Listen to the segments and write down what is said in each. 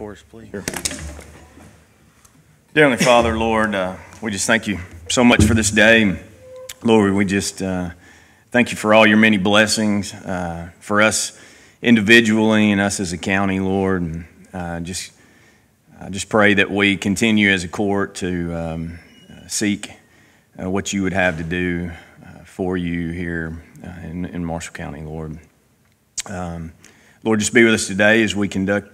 Course, please. Sure. Dear Heavenly Father, Lord, we just thank you so much for this day. Lord, we just thank you for all your many blessings for us individually and us as a county, Lord. And just pray that we continue as a court to seek what you would have to do for you here in Marshall County, Lord. Lord, just be with us today as we conduct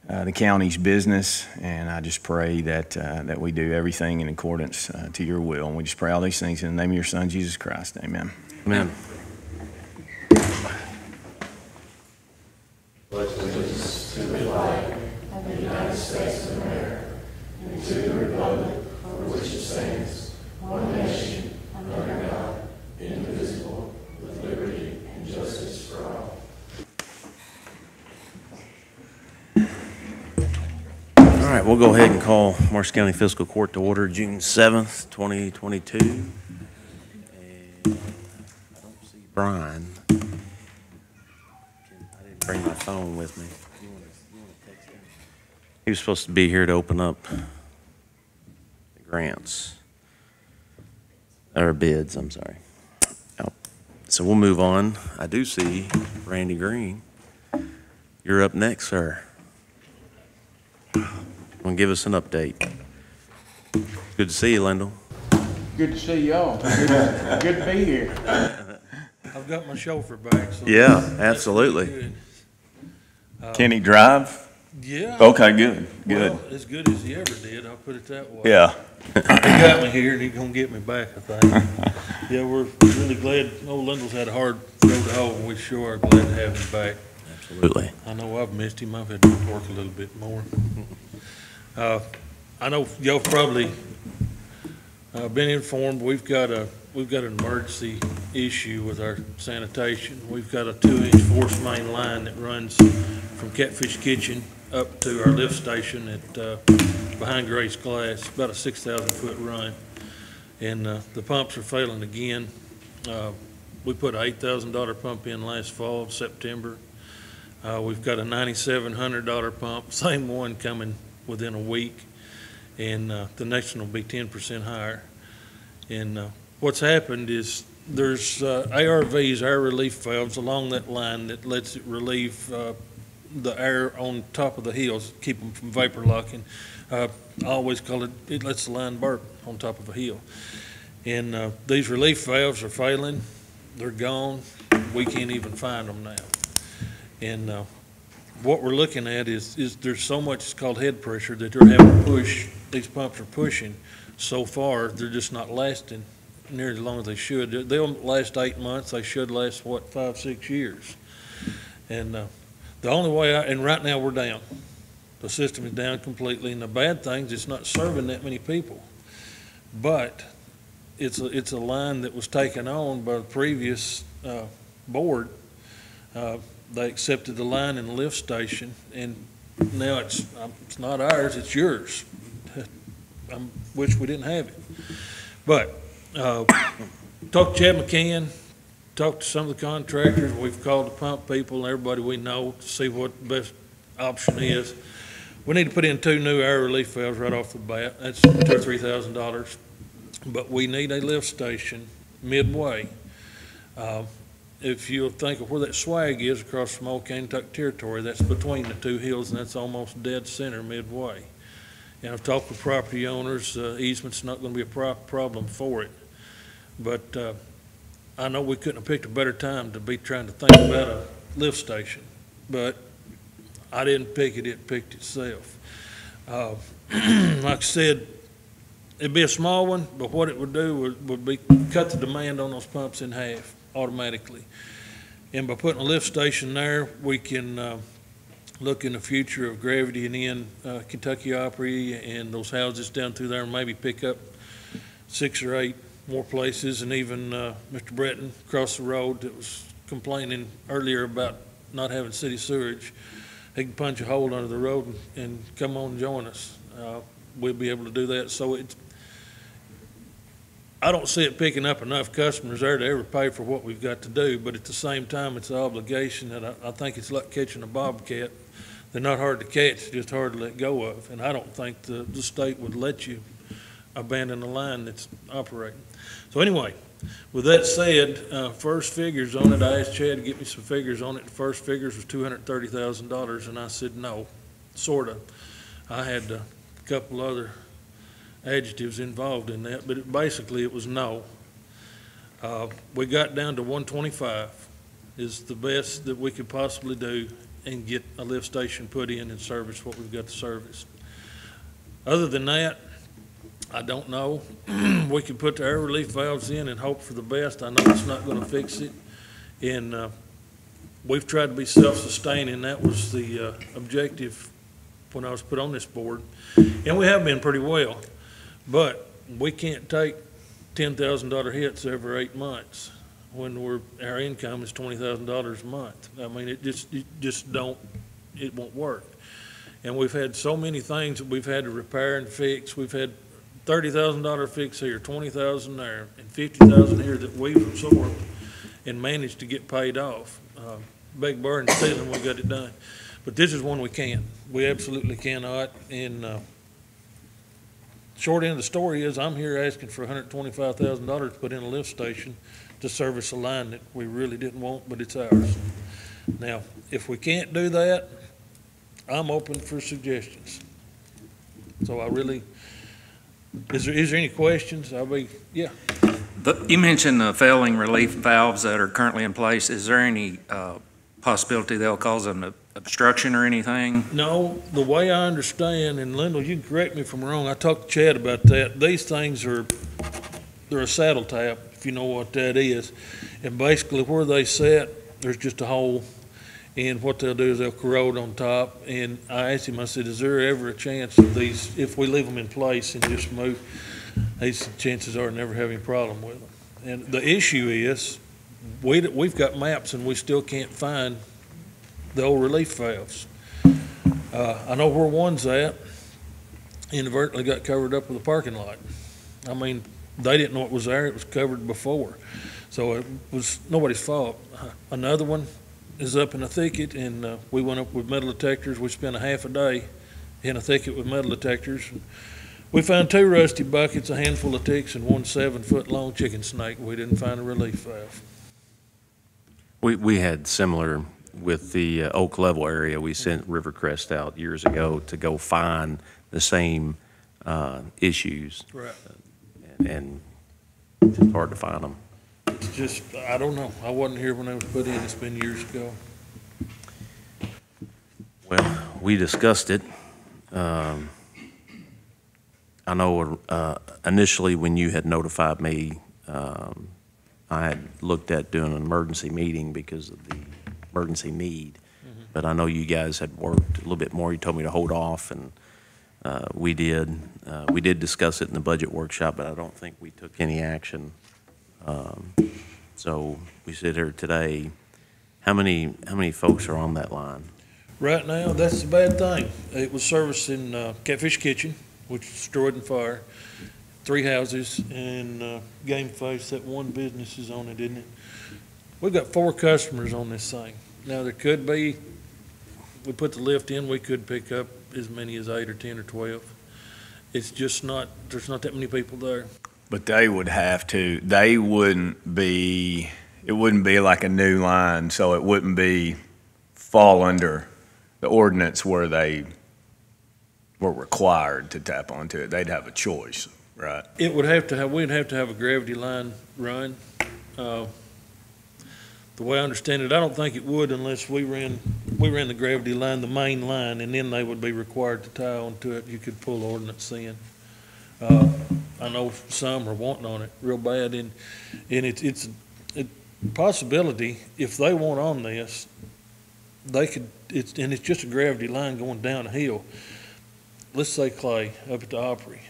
the county's business, and I just pray that we do everything in accordance to your will. And we just pray all these things in the name of your Son, Jesus Christ. Amen. Amen. Pledge allegiance to the flag of the United States of America and to the republic for which it stands, one nation, under God, indivisible, with liberty and justice for all. All right, we'll go ahead and call Marshall County Fiscal Court to order June 7th, 2022. And I don't see Brian. I didn't bring my phone with me. You want to text him? He was supposed to be here to open up the grants. Or bids, I'm sorry. Oh, so we'll move on. I do see Randy Green. You're up next, sir. Want to give us an update? Good to see you, Lendl. Good to see y'all. Good to be here. I've got my chauffeur back. So Yeah, absolutely. Can he drive? Yeah. Okay, good. Well, as good as he ever did, I'll put it that way. Yeah. He got me here, and he's going to get me back, I think. Yeah, we're really glad. Old Lindell's had a hard road to hoe, and we sure are glad to have him back. Absolutely. I know I've missed him. I've had to work a little bit more. I know y'all probably been informed. We've got an emergency issue with our sanitation. We've got a 2-inch force main line that runs from Catfish Kitchen up to our lift station at behind Grace Glass. About a 6,000-foot run, and the pumps are failing again. We put an $8,000 pump in last fall, September. We've got a $9,700 pump, same one coming within a week, and the next one will be 10% higher. And what's happened is there's ARVs, air relief valves, along that line that lets it relieve the air on top of the hills, keep them from vapor locking. I always call it lets the line burp on top of a hill. And these relief valves are failing. They're gone. We can't even find them now. And what we're looking at is there's so much, it's called head pressure, that they're having to push. These pumps are pushing so far, they're just not lasting near as long as they should. They'll last 8 months. They should last, 5-6 years. And the only way and right now we're down. The system is down completely, and the bad thing is it's not serving that many people. But it's a line that was taken on by the previous board. They accepted the line in the lift station, and now it's not ours, it's yours. I wish we didn't have it. But talked to Chad McCann, talked to some of the contractors. We've called the pump people and everybody we know to see what the best option is. We need to put in 2 new air relief valves right off the bat. That's $2,000 or $3,000. But we need a lift station midway. If you'll think of where that swag is across from Old Kentucky territory, that's between the 2 hills, and that's almost dead center midway. And I've talked with property owners. Easement's not going to be a problem for it. But I know we couldn't have picked a better time to be trying to think about a lift station. But I didn't pick it, it picked itself. Like I said, it'd be a small one, but what it would do would be cut the demand on those pumps in half automatically. And by putting a lift station there, we can look in the future of Gravity and in Kentucky Opry and those houses down through there, and maybe pick up 6 or 8 more places. And even Mr. Breton across the road that was complaining earlier about not having city sewage, he can punch a hole under the road and come on and join us. We'll be able to do that. So I don't see it picking up enough customers there to ever pay for what we've got to do, but at the same time, it's an obligation that I think it's like catching a bobcat They're not hard to catch, just hard to let go of. And I don't think the state would let you abandon a line that's operating. So anyway, with that said, first figures on it, I asked Chad to get me some figures on it. The first figures was $230,000, and I said no, sort of. I had a couple other adjectives involved in that, but basically it was no. We got down to 125 is the best that we could possibly do and get a lift station put in and service what we've got to service. Other than that, I don't know. We could put the air relief valves in and hope for the best. I know it's not going to fix it. And we've tried to be self-sustaining. That was the objective when I was put on this board. And we have been pretty well. But we can't take $10,000 hits every 8 months when our income is $20,000 a month. I mean, it won't work. And we've had so many things that we've had to repair and fix. We've had $30,000 fix here, $20,000 there, and $50,000 here that we've absorbed and managed to get paid off. Beg, borrow, and stealing, we got it done. But this is one we can't. We absolutely cannot. And short end of the story is I'm here asking for $125,000 to put in a lift station to service a line that we really didn't want, but it's ours. Now, if we can't do that, I'm open for suggestions. So I really, is there any questions? Yeah. You mentioned the failing relief valves that are currently in place. Is there any possibility they'll cause an obstruction or anything? No, the way I understand, and Lyndall, you can correct me if I'm wrong, I talked to Chad about that. These things they're a saddle tap, if you know what that is. And basically where they set, there's just a hole. And what they'll do is they'll corrode on top. And I asked him, I said, is there ever a chance of these, if we leave them in place and just move, these chances are never having a problem with them. And the issue is, we've got maps and we still can't find the old relief valves. I know where one's at, inadvertently got covered up with a parking lot. I mean, they didn't know it was there, it was covered before. So it was nobody's fault. Another one is up in a thicket, and we went up with metal detectors. We spent a half a day in a thicket with metal detectors. We found 2 rusty buckets, a handful of ticks, and 1 7-foot-long chicken snake. We didn't find a relief valve. We had similar with the Oak Level area. We sent Rivercrest out years ago to go find the same issues. Right. And it's hard to find them. It's just, I don't know. I wasn't here when they was put in. It's been years ago. Well, we discussed it. I know initially when you had notified me, I had looked at doing an emergency meeting because of the emergency need. Mm-hmm. But I know you guys had worked a little bit more. You told me to hold off, and we did. We did discuss it in the budget workshop, but I don't think we took any action. So we sit here today. How many folks are on that line? Right now, that's the bad thing. It was servicing Catfish Kitchen, which was destroyed in fire, 3 houses, and Game Face, that one business is on it, isn't it? We've got 4 customers on this thing. Now, there could be, we put the lift in, we could pick up as many as 8 or 10 or 12. It's just not, there's not that many people there. But they would have to, it wouldn't be like a new line, so it wouldn't fall under the ordinance where they were required to tap onto it. They'd have a choice, right? It would have to have, we'd have to have a gravity line run. The way I understand it, I don't think it would unless we ran the gravity line, the main line, and then they would be required to tie onto it. You could pull ordinance in. I know some are wanting on it real bad, and it's a possibility if they want on this, they could. And it's just a gravity line going down a hill. Let's say Clay up at the Opry,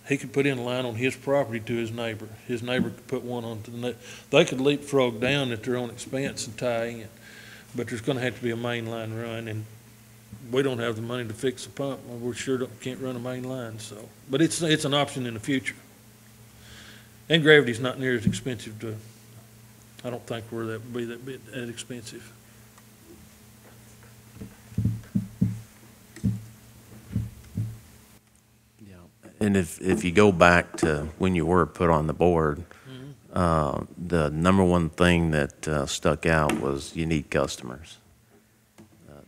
he could put in a line on his property to his neighbor. His neighbor could put one onto the net. They could leapfrog down at their own expense and tie in, but there's going to have to be a main line run, and we don't have the money to fix the pump. We sure can't run a main line. So, but it's an option in the future. And gravity's not near as expensive to. I don't think that expensive. And if you go back to when you were put on the board, the number one thing that stuck out was you need customers.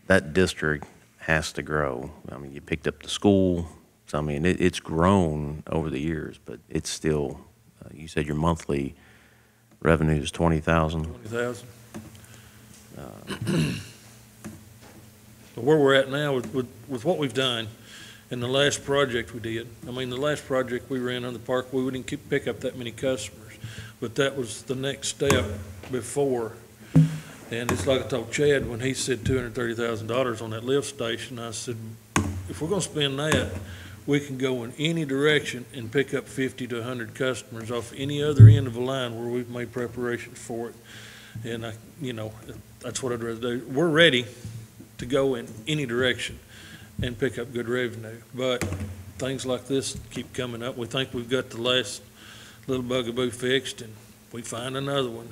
That district has to grow. I mean, you picked up the school, so I mean, it's grown over the years, but it's still, you said your monthly revenue is 20,000? 20,000. But where we're at now with what we've done, and the last project we did, I mean, the last project we ran on the park, we wouldn't pick up that many customers, but that was the next step before. And it's like I told Chad when he said $230,000 on that lift station, I said, if we're gonna spend that, we can go in any direction and pick up 50 to 100 customers off any other end of a line where we've made preparations for it. And that's what I'd rather do. We're ready to go in any direction and pick up good revenue. But things like this keep coming up. We think we've got the last little bugaboo fixed, and we find another one.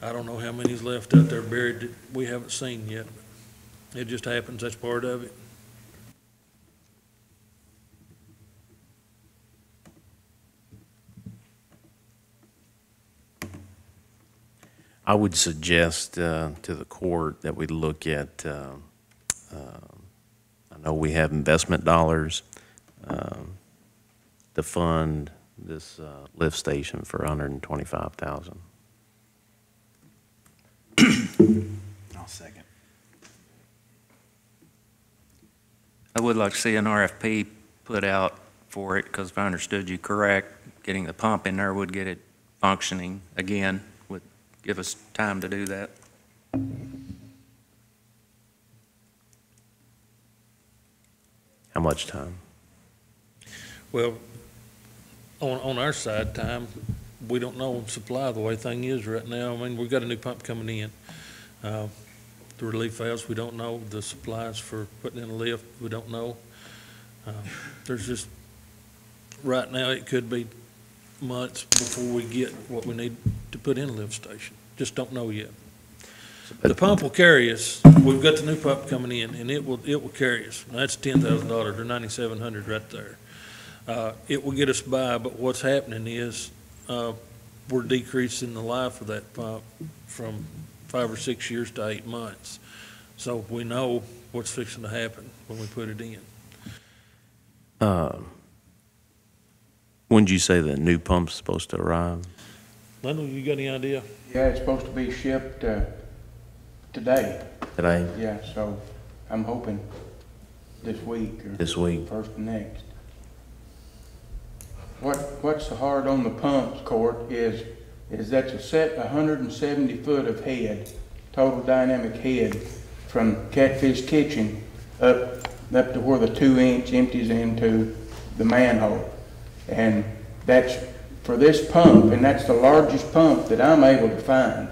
I don't know how many's left out there buried that we haven't seen yet. It just happens. That's part of it. I would suggest to the court that we look at, I know we have investment dollars to fund this lift station for $125,000. I'll second. I would like to see an RFP put out for it, because if I understood you correct, getting the pump in there would get it functioning again, would give us time to do that. How much time? Well, on our side time, we don't know supply the way thing is right now. I mean, we've got a new pump coming in. The relief valves, we don't know. The supplies for putting in a lift, we don't know. There's just, right now, it could be months before we get what we need to put in a lift station. Just don't know yet. The pump will carry us. We've got the new pump coming in, and it will carry us. Now, that's $10,000 or $9,700 right there. It will get us by, but what's happening is we're decreasing the life of that pump from 5 or 6 years to 8 months. So we know what's fixing to happen when we put it in. When did you say the new pump's supposed to arrive? Lindell, you got any idea? Yeah, it's supposed to be shipped today. Today? Yeah, so I'm hoping this week or This week? first of next. What's so hard on the pumps, Court, is that's a set 170 foot of head, total dynamic head, from Catfish Kitchen up to where the 2-inch empties into the manhole. And that's for this pump, and that's the largest pump that I'm able to find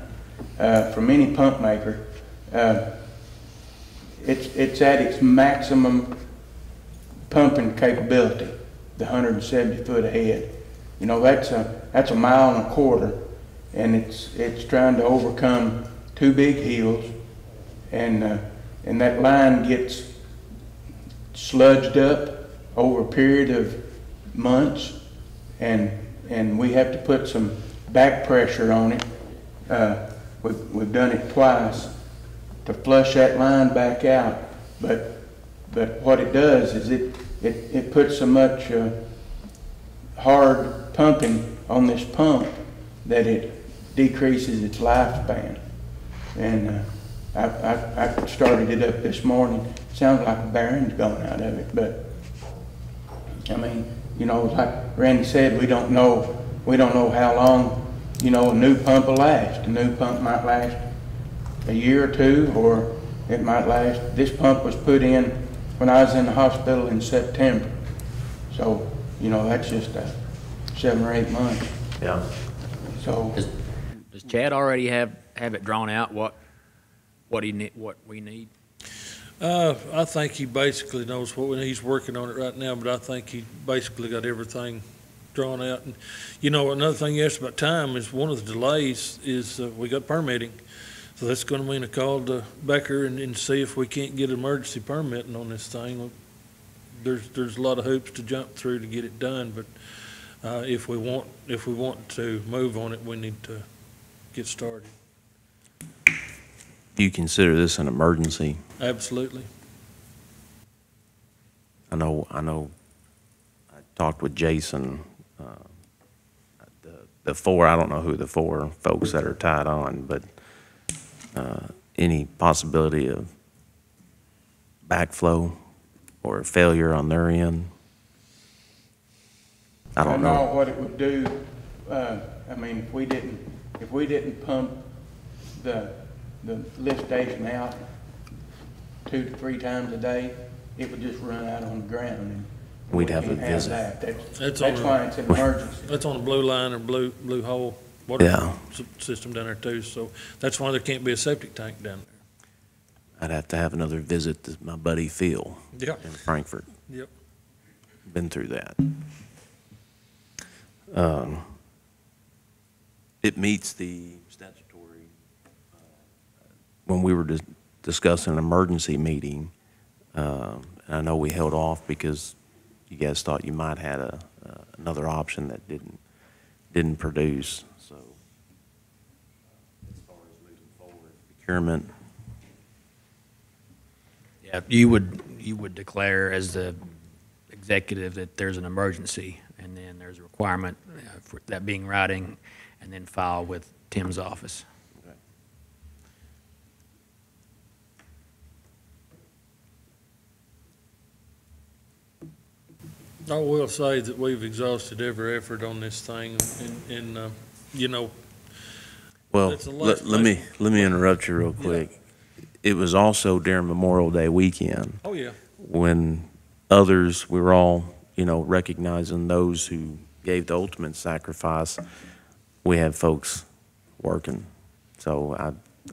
from any pump maker. It's at its maximum pumping capability, the 170 foot ahead. You know, that's a 1.25 miles, and it's trying to overcome 2 big hills, and that line gets sludged up over a period of months, and we have to put some back pressure on it. We've done it twice to flush that line back out, but what it does is it puts so much hard pumping on this pump that it decreases its lifespan. And I started it up this morning. Sounds like a bearing's going out of it, but I mean, you know, like Randy said, we don't know how long, you know, a new pump will last. A new pump might last a year or 2, or it might last. This pump was put in when I was in the hospital in September. So, you know, that's just 7 or 8 months. Yeah. So Does Chad already have it drawn out, what we need? I think he basically knows what we need. He's working on it right now, but I think he basically got everything drawn out. And, you know, another thing you asked about time is one of the delays is we got permitting. So that's going to mean a call to Becker and see if we can't get emergency permitting on this thing. there's a lot of hoops to jump through to get it done, but if we want to move on it, we need to get started. Do you consider this an emergency? Absolutely. I know, I talked with Jason, the four, I don't know who the four folks that are tied on, but any possibility of backflow or failure on their end? I don't know. what it would do. I mean, if we didn't pump the lift station out 2 to 3 times a day, it would just run out on the ground, and We'd have can't a visit. that. That's That's on why it's an emergency. That's on the blue line or blue hole water Yeah. system down there too, so that's why there can't be a septic tank down I'd have to have another visit to my buddy Phil there. Yep. in Frankfurt. Yep. Been through that. It meets the statutory, when we were discussing an emergency meeting, and I know we held off because you guys thought you might had another option that didn't produce, so. As far as moving forward, procurement. Yeah, you would declare as the executive that there's an emergency, and then there's a requirement for that being writing, and then file with Tim's office. I will say that we've exhausted every effort on this thing, and you know, Well, That's the last let me interrupt you real quick. It was also during Memorial Day weekend oh yeah, when others, we were all, recognizing those who gave the ultimate sacrifice. We had folks working. So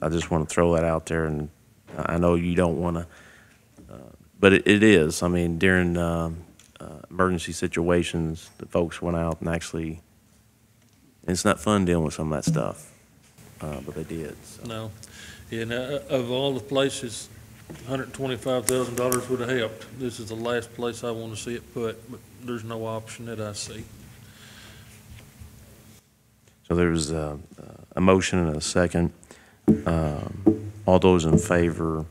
I just want to throw that out there, and I know you don't want to, but it is. I mean, during emergency situations, the folks went out and actually, and it's not fun dealing with some of that stuff, but they did. So. no, and of all the places, $125,000 would have helped. This is the last place I want to see it put, but there's no option that I see. So there's a motion and a second. All those in favor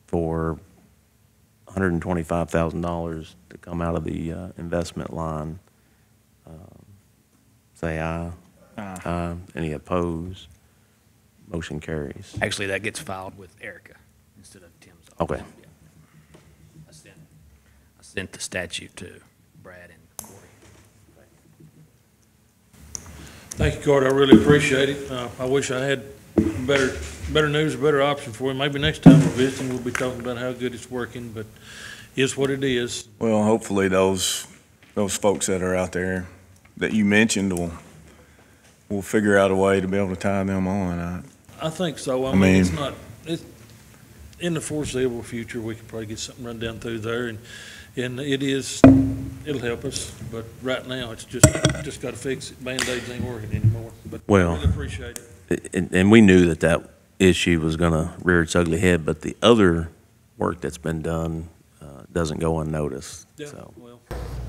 for $125,000 to come out of the investment line, say aye. Aye. Any opposed? Motion carries. Actually, that gets filed with Erica instead of Tim's office. Okay. Yeah. I sent the statute to Brad and Corey. Thank you, Carter. I really appreciate it. I wish I had better news, a better option for you. Maybe next time we're visiting, we'll be talking about how good it's working, but it's what it is. Well, hopefully those folks that are out there that you mentioned will figure out a way to be able to tie them on. I think so. I I mean, mean- it's in the foreseeable future, we could probably get something run down through there, and it'll help us, but right now, it's just got to fix it. Band-Aids ain't working anymore, but I Well- really appreciate it. And we knew that issue was going to rear its ugly head, but the other work that's been done doesn't go unnoticed. Yeah, So. well,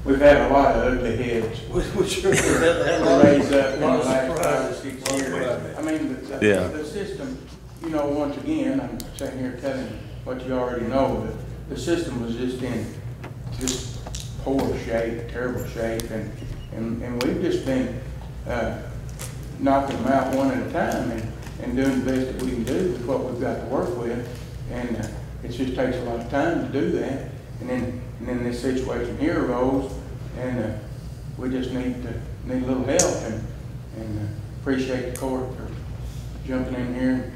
We've had a lot of ugly heads we sure had raised up in the last 5 or 6 years. I mean, Yeah. the system, once again, I'm sitting here telling you what you already know, but the system was just in poor shape, terrible shape, and we've just been knocking them out one at a time and doing the best that we can do with what we've got to work with, and it just takes a lot of time to do that. And then this situation here arose, and we just need a little help, and appreciate the court for jumping in here.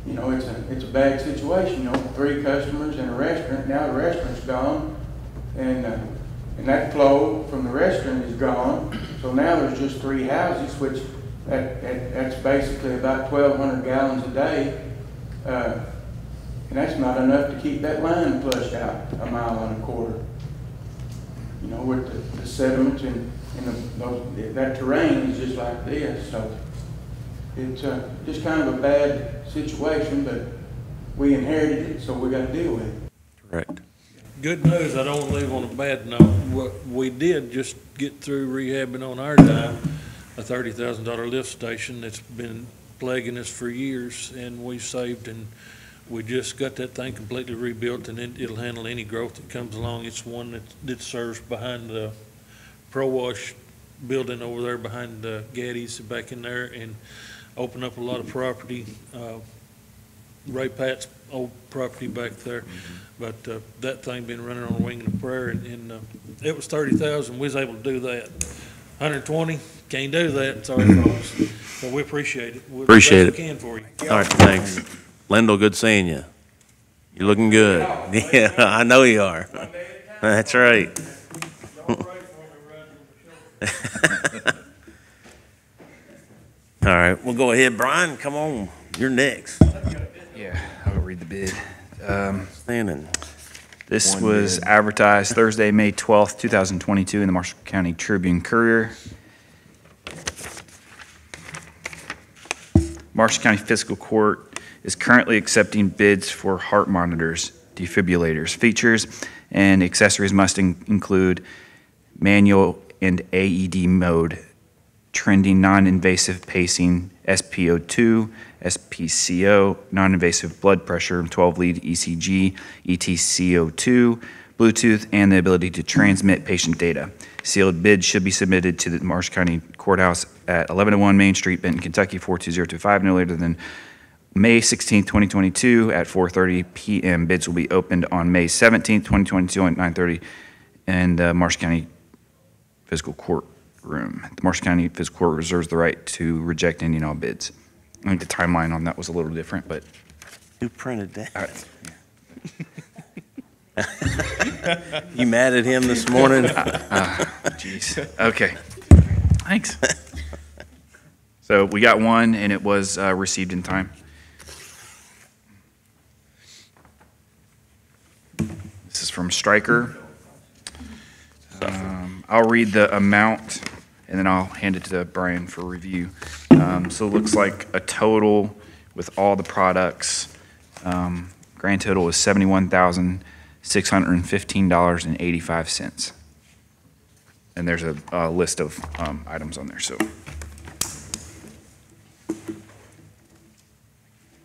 It's a bad situation. 3 customers in a restaurant. Now the restaurant's gone, and that flow from the restaurant is gone. So now there's just 3 houses, which that's basically about 1,200 gallons a day. And that's not enough to keep that line flushed out 1.25 miles. With the sediments and that terrain is just like this. So it's just kind of a bad situation, but we inherited it, so we got to deal with it. Correct. Good news, I don't want to leave on a bad note. What we did just get through rehabbing on our dime, a $30,000 lift station that's been plaguing us for years, and we saved, and we just got that thing completely rebuilt, and it'll handle any growth that comes along. It's one that serves behind the Pro Wash building over there behind the Gaddy's back in there, and open up a lot of property. Ray Pat's old property back there, but that thing been running on a wing and a prayer, and it was 30,000. We was able to do that. 120, can't do that. Sorry, folks. But we appreciate it. We'll do Appreciate the best it. we can for you. All right, thanks. Lendl, good seeing you. You're looking good. Yeah, I know you are. That's right. All right, we'll go ahead, Brian, come on, you're next. Yeah, I'll read the bid. Standing. This was advertised Thursday, May 12th, 2022 in the Marshall County Tribune Courier. Marshall County Fiscal Court is currently accepting bids for heart monitors, defibrillators. Features and accessories must include manual and AED mode, trending non-invasive pacing, SpO2, SpCO, non-invasive blood pressure, 12-lead ECG, EtCO2, Bluetooth, and the ability to transmit patient data. Sealed bids should be submitted to the Marshall County Courthouse at 1101 Main Street, Benton, Kentucky, 42025, no later than May 16, 2022 at 4:30 p.m. Bids will be opened on May 17, 2022 at 9:30 in the Marshall County Fiscal Court room. The Marshall County Fiscal Court reserves the right to reject any and all bids. I think the timeline on that was a little different, but. Who printed that? You mad at him this morning? Jeez. Okay. Thanks. So we got one, and it was received in time. This is from Stryker. I'll read the amount, and then I'll hand it to Brian for review. So it looks like a total with all the products, grand total is $71,615.85. And there's a list of items on there. So,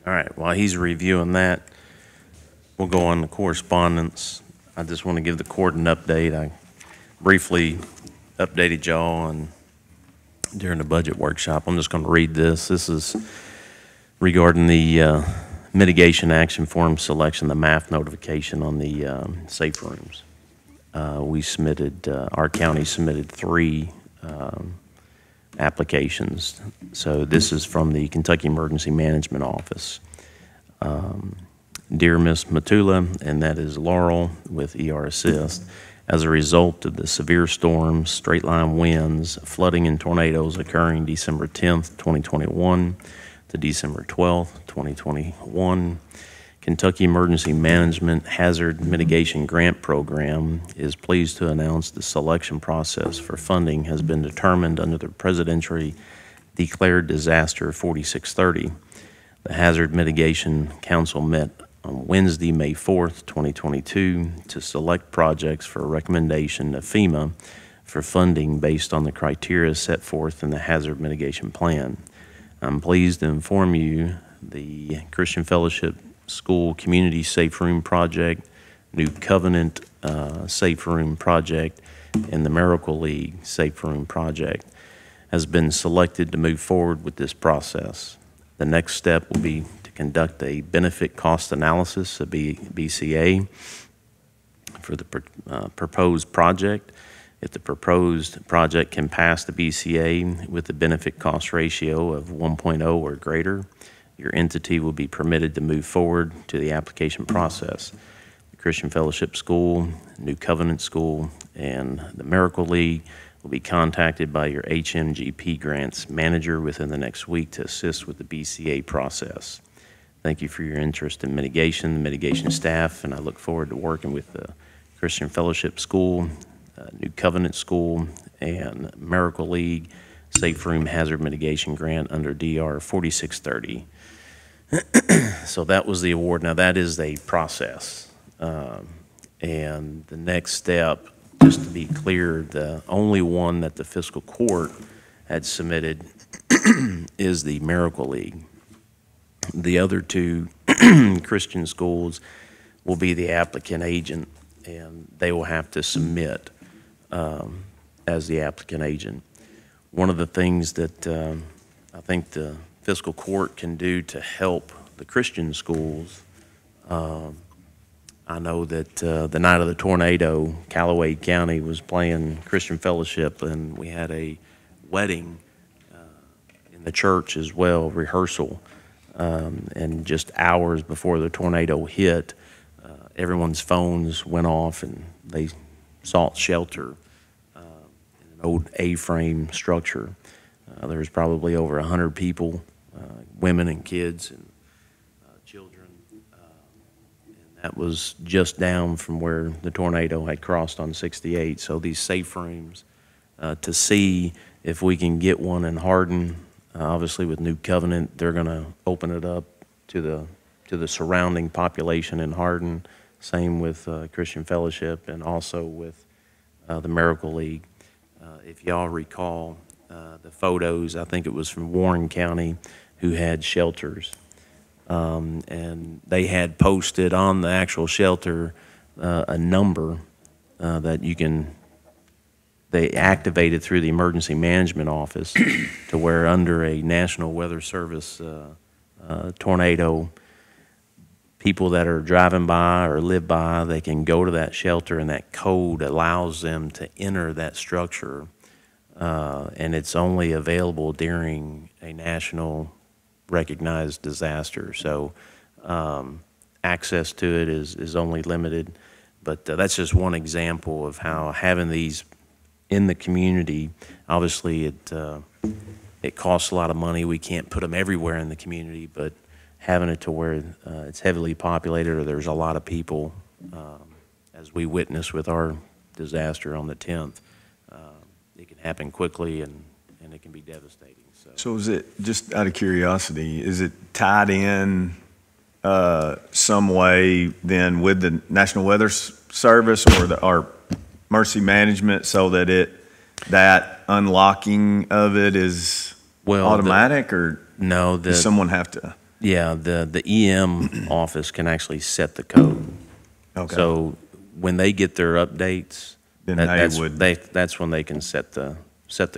All right, while he's reviewing that, we'll go on to correspondence. I just want to give the court an update. I briefly updated y'all on during the budget workshop. I'm just going to read this. This is regarding the mitigation action form selection, the MAF notification on the safe rooms. We submitted, our county submitted 3 applications. So this is from the Kentucky Emergency Management Office. Dear Miss Matula, and that is Laurel with ER Assist. As a result of the severe storms, straight-line winds, flooding, and tornadoes occurring December 10th, 2021 to December 12th, 2021, Kentucky Emergency Management Hazard Mitigation Grant Program is pleased to announce the selection process for funding has been determined under the Presidentially Declared Disaster 4630. The Hazard Mitigation Council met on Wednesday, May 4th, 2022, to select projects for a recommendation to FEMA for funding based on the criteria set forth in the Hazard Mitigation Plan. I'm pleased to inform you the Christian Fellowship School Community Safe Room Project, New Covenant Safe Room Project, and the Miracle League Safe Room Project has been selected to move forward with this process. The next step will be to conduct a benefit cost analysis, a BCA, for the proposed project. If the proposed project can pass the BCA with a benefit cost ratio of 1.0 or greater, your entity will be permitted to move forward to the application process. The Christian Fellowship School, New Covenant School, and the Miracle League will be contacted by your HMGP grants manager within the next week to assist with the BCA process. Thank you for your interest in mitigation, the mitigation staff, and I look forward to working with the Christian Fellowship School, New Covenant School, and Miracle League Safe Room Hazard Mitigation Grant under DR 4630. So that was the award. Now that is a process. And the next step, just to be clear, the only one that the Fiscal Court had submitted is the Miracle League. The other two Christian schools will be the applicant agent, and they will have to submit as the applicant agent. One of the things that I think the Fiscal Court can do to help the Christian schools, I know that the night of the tornado, Callaway County was playing Christian Fellowship, and we had a wedding in the church as well, rehearsal. And just hours before the tornado hit, everyone's phones went off, and they sought shelter in an old A-frame structure. There was probably over 100 people, women and kids and children. That was just down from where the tornado had crossed on 68. So these safe rooms, to see if we can get one in Hardin, obviously with New Covenant, they're going to open it up to the surrounding population in Hardin. Same with Christian Fellowship and also with the Miracle League. If y'all recall the photos, I think it was from Warren County, who had shelters. And they had posted on the actual shelter a number that they activated through the Emergency Management Office to where under a National Weather Service tornado, people that are driving by or live by, they can go to that shelter, and that code allows them to enter that structure. And it's only available during a national recognized disaster. So access to it is only limited. But that's just one example of how having these in the community, obviously it costs a lot of money. We can't put them everywhere in the community, but having it to where it's heavily populated or there's a lot of people, as we witnessed with our disaster on the 10th, it can happen quickly and it can be devastating. So is it, just out of curiosity, is it tied in some way then with the National Weather Service or our Mercy Management, so that that unlocking of it is automatic, or no? Does someone have to? Yeah, the EM office can actually set the code. Okay. So when they get their updates, then that's when they can set the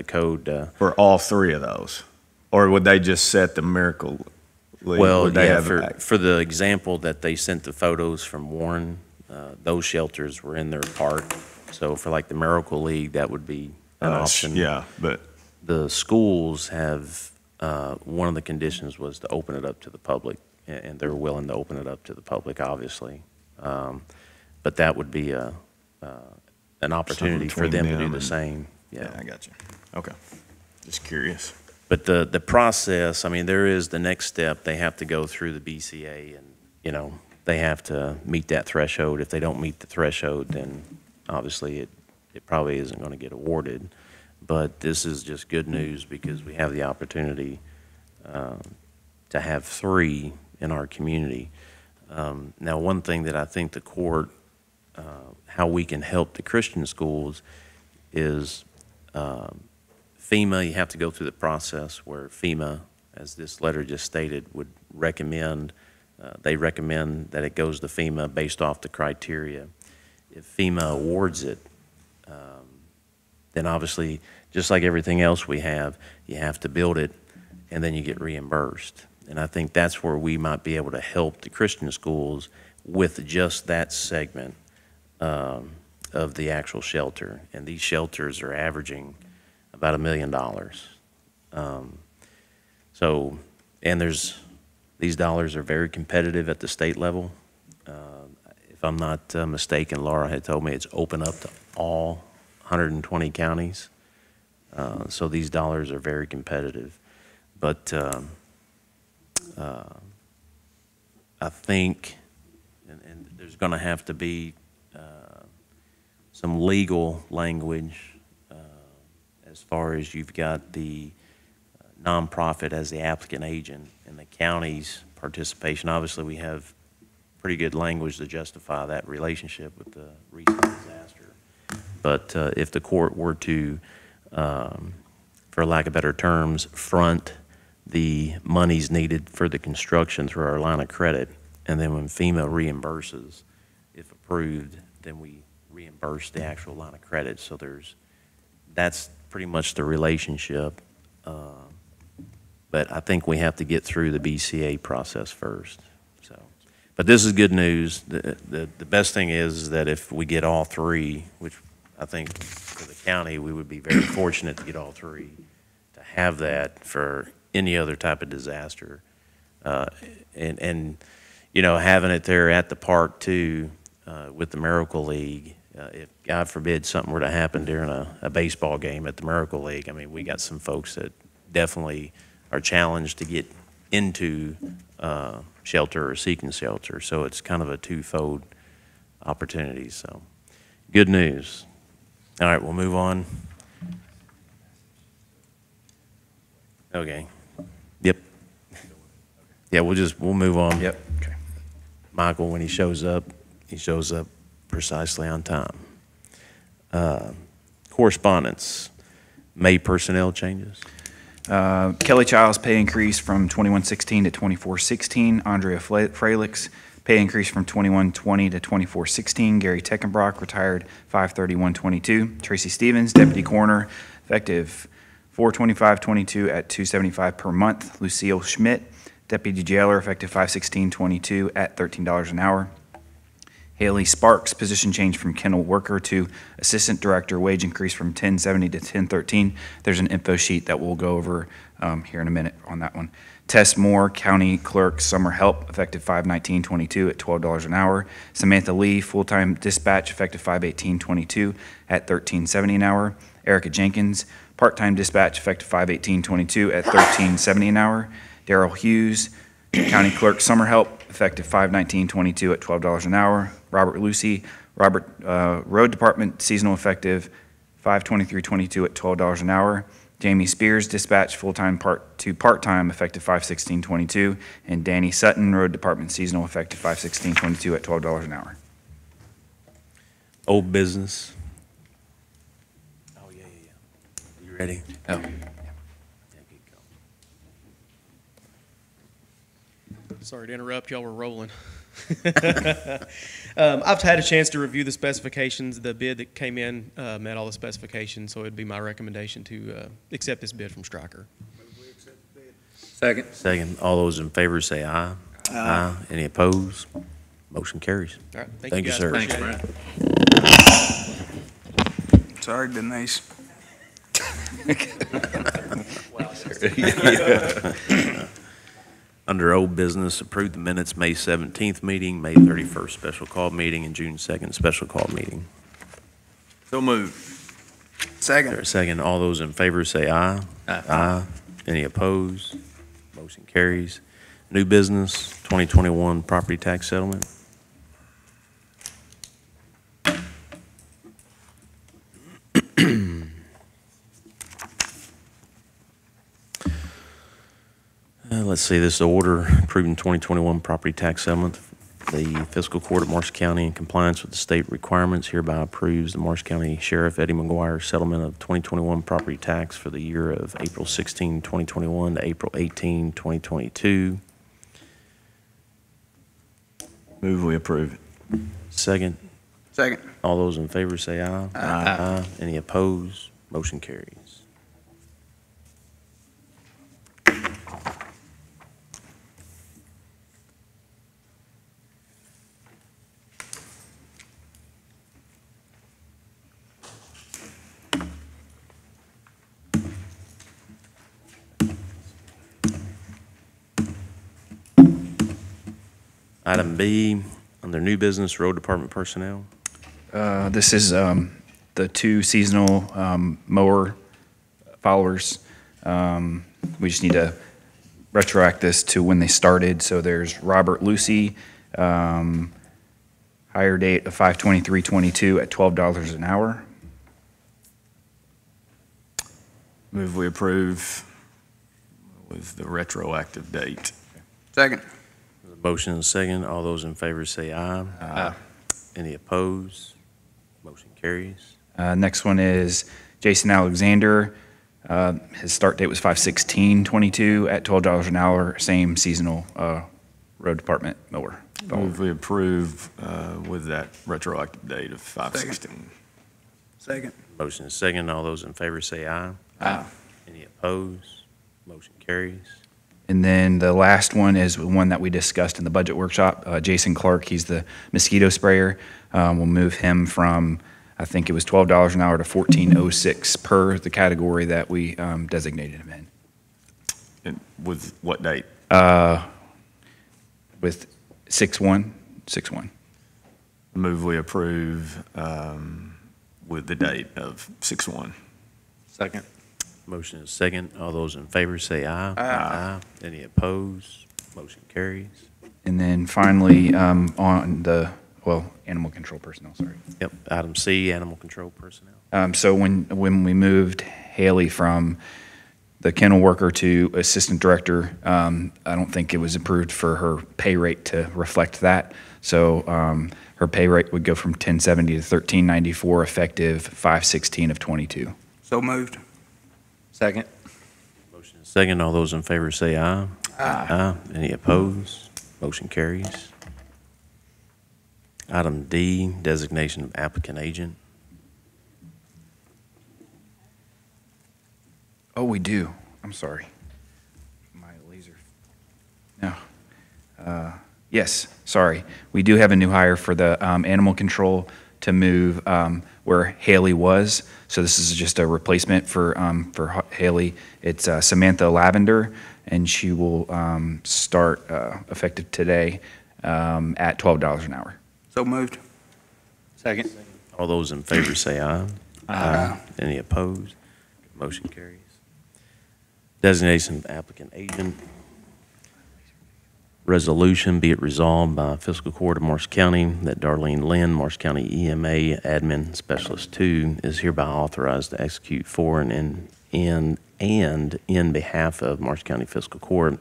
code for all three of those, or would they just set the Miracle League? Well, yeah, for the example that they sent the photos from Warren, those shelters were in their park. So for like the Miracle League, that would be an option. Yeah, but the schools have, one of the conditions was to open it up to the public, and they're willing to open it up to the public, obviously. But that would be an opportunity for them to do the same. Yeah, I got you. Okay, just curious. But the process, I mean, there is the next step. They have to go through the BCA, and they have to meet that threshold. If they don't meet the threshold, then obviously it probably isn't going to get awarded. But this is just good news because we have the opportunity to have 3 in our community. Now, one thing that I think the court, how we can help the Christian schools is FEMA. You have to go through the process where FEMA, as this letter just stated, would recommend, they recommend that it goes to FEMA based off the criteria. If FEMA awards it, then obviously, just like everything else we have, you have to build it, and then you get reimbursed. And I think that's where we might be able to help the Christian schools with just that segment of the actual shelter. And these shelters are averaging about $1 million. So, and these dollars are very competitive at the state level. If I'm not mistaken, Laura had told me it's open up to all 120 counties. So these dollars are very competitive. But I think, and there's going to have to be some legal language as far as you've got the nonprofit as the applicant agent and the county's participation. Obviously, we have pretty good language to justify that relationship with the recent disaster. But if the court were to, for lack of better terms, front the monies needed for the construction through our line of credit, and then when FEMA reimburses, if approved, then we reimburse the actual line of credit. So that's pretty much the relationship. But I think we have to get through the BCA process first. So, but this is good news. The best thing is that if we get all three, which I think for the county, we would be very fortunate to get all three, to have that for any other type of disaster. And you know, having it there at the park too, with the Miracle League, if God forbid something were to happen during a baseball game at the Miracle League, I mean, we got some folks that definitely are challenged to get into shelter or seeking shelter. So it's kind of a twofold opportunity. So good news. All right, we'll move on. Okay. Yep. Yeah, we'll move on. Yep. Okay. Michael, when he shows up precisely on time. Correspondence. May personnel changes. Kelly Childs pay increase from 2116 to 2416. Andrea Fralix pay increase from 2120 to 2416. Gary Teckenbrock retired 5/31/22. Tracy Stevens, deputy coroner, effective 4/25/22 at $275 per month. Lucille Schmidt, deputy jailer, effective 5/16/22 at $13 an hour. Haley Sparks, position change from kennel worker to assistant director, wage increase from 1070 to 1013. There's an info sheet that we'll go over here in a minute on that one. Tess Moore, county clerk, summer help, effective 5/19/22 at $12 an hour. Samantha Lee, full-time dispatch, effective 5/18/22 at $13.70 an hour. Erica Jenkins, part-time dispatch, effective 5/18/22 at $13.70 an hour. Daryl Hughes, county clerk, summer help, effective 5/19/22 at $12 an hour. Robert Lucy, road department, seasonal, effective 5/23/22 at $12 an hour. Jamie Spears, dispatch, full-time to part-time, effective 5/16/22. And Danny Sutton, road department, seasonal, effective 5/16/22 at $12 an hour. Old business. Oh, yeah. You ready? Oh. Sorry to interrupt, y'all were rolling. I've had a chance to review the specifications. The bid that came in met all the specifications, so it'd be my recommendation to accept this bid from Stryker. Second. All those in favor say aye. Aye. Any opposed? Motion carries. All right, Thank you, guys. sir. Appreciate it. Sorry, Denise. Under old business, approve the minutes, May 17th meeting, May 31st special call meeting, and June 2nd special call meeting. So moved. Second, all those in favor say aye. Aye. Any opposed? Motion carries. New business, 2021 property tax settlement. Let's see, this order approving 2021 property tax settlement. The Fiscal Court of Marshall County, in compliance with the state requirements, hereby approves the Marshall County Sheriff Eddie McGuire's settlement of 2021 property tax for the year of April 16, 2021 to April 18, 2022. Move we approve it. Second. Second. All those in favor say aye. Aye. Any opposed? Motion carries. Item B, under new business, road department personnel. This is the two seasonal mower followers. We just need to retroact this to when they started. So there's Robert Lucy, hire date of 5/23/22 at $12 an hour. Move we approve with the retroactive date. Second. There's a Motion and a second. All those in favor say aye. Aye. Any opposed? Motion carries. Next one is Jason Alexander. His start date was 5/16/22 at $12 an hour, same seasonal road department mower. Move we approve with that retroactive date of 5/16. Second. Motion and a second. All those in favor say aye. Aye. Any opposed? Motion carries. And then the last one is one that we discussed in the budget workshop. Jason Clark, he's the mosquito sprayer. We'll move him from, I think it was $12 an hour to $14.06 per the category that we designated him in. And with what date? With 6/1/61. Move we approve with the date of 6/1. Second. Motion is second. All those in favor say aye. Aye. Any opposed? Motion carries. And then finally, on the, animal control personnel, sorry. Yep. Item C, animal control personnel. So when we moved Haley from the kennel worker to assistant director, I don't think it was approved for her pay rate to reflect that. So her pay rate would go from $10.70 to $13.94 effective 5/16/22. So moved. Second. Motion is second. All those in favor say aye. Aye. Any opposed? Motion carries. Item D, designation of applicant agent. Oh, we do. I'm sorry. My laser. No. Yes, sorry. We do have a new hire for the animal control to move where Haley was. So this is just a replacement for Haley. It's Samantha Lavender, and she will start effective today at $12 an hour. So moved. Second. All those in favor say aye. Aye. Any opposed? Motion carries. Designation of applicant agent. Resolution, be it resolved by Fiscal Court of Morris County that Darlene Lynn, Morris County EMA Admin Specialist 2, is hereby authorized to execute for and in behalf of Morris County Fiscal Court,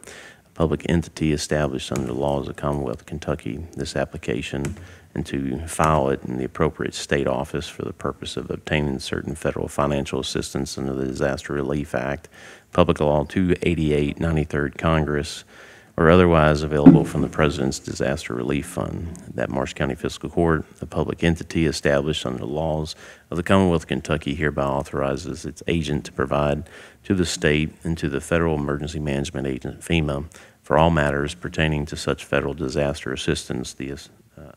a public entity established under the laws of the Commonwealth of Kentucky, this application, and to file it in the appropriate state office for the purpose of obtaining certain federal financial assistance under the Disaster Relief Act, Public Law 288, 93rd Congress, or otherwise available from the President's Disaster Relief Fund, that Morris County Fiscal Court, a public entity established under the laws of the Commonwealth of Kentucky, hereby authorizes its agent to provide to the state and to the Federal Emergency Management Agent, FEMA, for all matters pertaining to such federal disaster assistance, the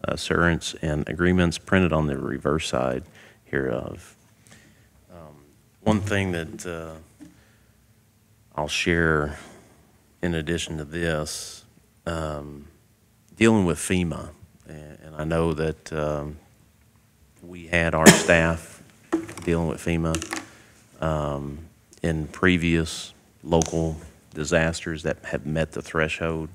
assurance and agreements printed on the reverse side hereof. One thing that I'll share in addition to this, dealing with FEMA, and I know that we had our staff dealing with FEMA in previous local disasters that have met the threshold.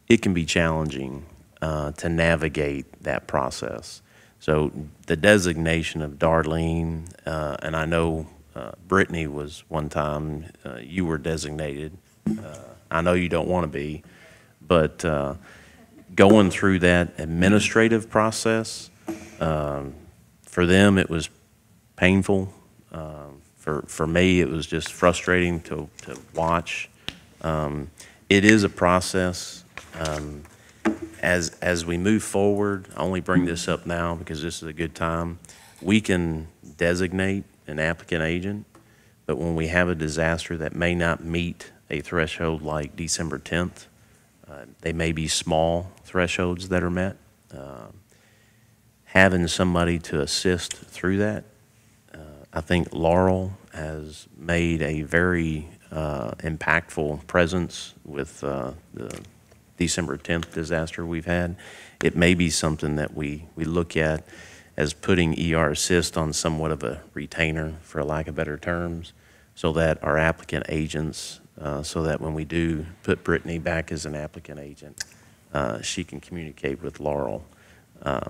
It can be challenging to navigate that process. So the designation of Darlene, and I know Brittany was one time, you were designated. I know you don't want to be, but going through that administrative process, for them it was painful. For me, it was just frustrating to watch. It is a process. As we move forward, I only bring this up now because this is a good time. We can designate an applicant agent, but when we have a disaster that may not meet a threshold like December 10th, they may be small thresholds that are met. Having somebody to assist through that, I think Laurel has made a very impactful presence with the December 10th disaster we've had. It may be something that we look at as putting ER Assist on somewhat of a retainer, for lack of better terms, so that our applicant agents, so that when we do put Brittany back as an applicant agent, she can communicate with Laurel.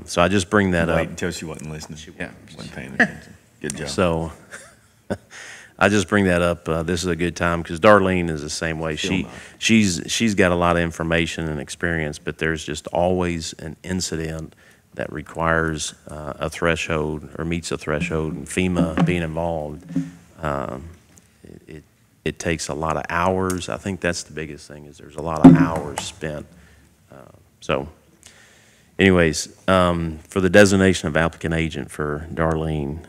So I just bring that up. Wait until she wasn't listening. Yeah. Wasn't paying attention. Good job. So I just bring that up. This is a good time because Darlene is the same way. She's got a lot of information and experience, but there's just always an incident that requires a threshold or meets a threshold, and FEMA being involved, it takes a lot of hours. I think that's the biggest thing, is there's a lot of hours spent. So anyways, for the designation of applicant agent for Darlene,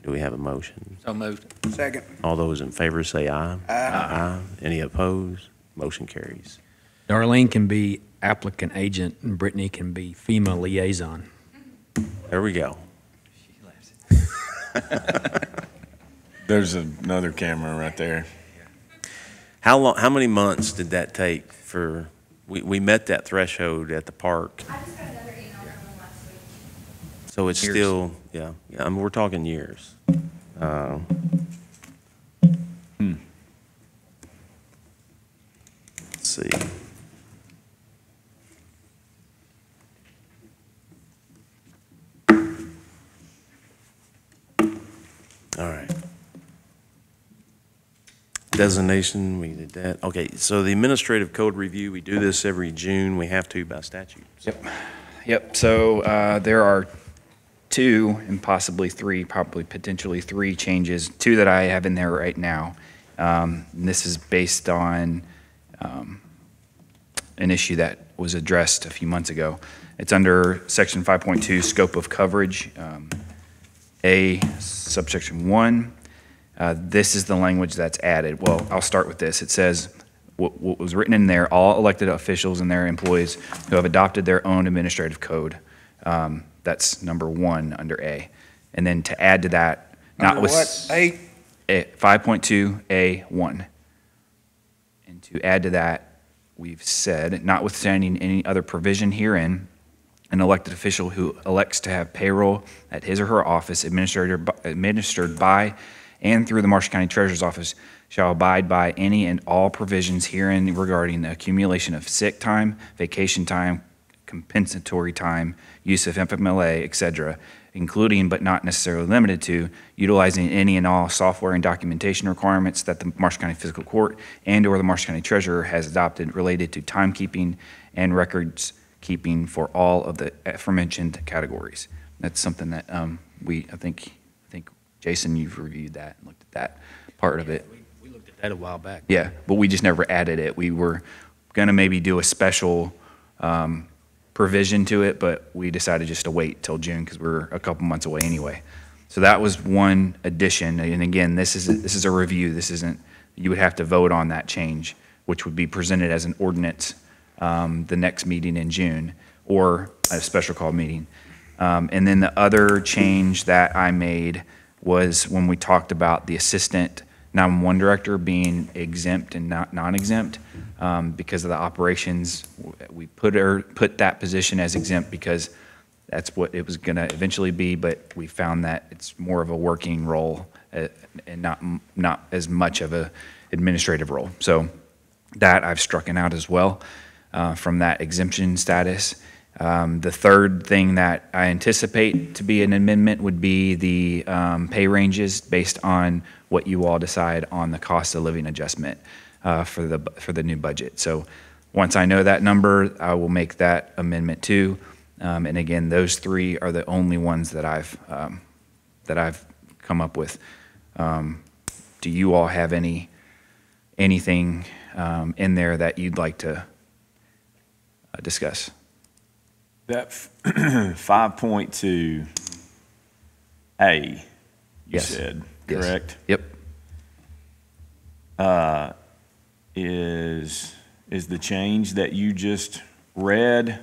do we have a motion? So moved. Second. All those in favor say aye. Aye. Any opposed? Motion carries. Darlene can be applicant agent, and Brittany can be FEMA liaison. There we go. There's another camera right there. How many months did that take for, we met that threshold at the park, I just got another email from them last week. so it's Years. still, yeah, I mean, we're talking years. Let's see. All right. Designation, we did that. Okay, so the administrative code review, we do this every June. We have to by statute. Yep, so there are two and possibly three, probably potentially three changes, two that I have in there right now. And this is based on an issue that was addressed a few months ago. It's under section 5.2, scope of coverage, A, subsection 1. This is the language that's added. Well, I'll start with this. It says, what was written in there, all elected officials and their employees who have adopted their own administrative code. That's number 1 under A. And then to add to that, not with. What, 8? 5.2A1. And to add to that, we've said, notwithstanding any other provision herein, an elected official who elects to have payroll at his or her office administered by and through the Marshall County Treasurer's Office shall abide by any and all provisions herein regarding the accumulation of sick time, vacation time, compensatory time, use of FMLA, etc., including but not necessarily limited to utilizing any and all software and documentation requirements that the Marshall County Fiscal Court and/or the Marshall County Treasurer has adopted related to timekeeping and records keeping for all of the aforementioned categories. That's something that I think Jason, you've reviewed that and looked at that part of it. We looked at that a while back. Yeah, but we just never added it. We were going to maybe do a special provision to it, but we decided just to wait till June because we're a couple months away anyway. So that was one addition. And again, this is a review. This isn't, you would have to vote on that change, which would be presented as an ordinance the next meeting in June or a special call meeting. And then the other change that I made was when we talked about the assistant 911 director being exempt and not non-exempt because of the operations. We put that position as exempt because that's what it was going to eventually be, but we found that it's more of a working role and not as much of a administrative role. So that I've strucken out as well from that exemption status. The third thing that I anticipate to be an amendment would be the pay ranges based on what you all decide on the cost of living adjustment for the new budget. So once I know that number, I will make that amendment too. And again, those three are the only ones that I've come up with. Do you all have anything in there that you'd like to discuss? That 5.2A, you Yes. said, Yes. correct? Yep. Is the change that you just read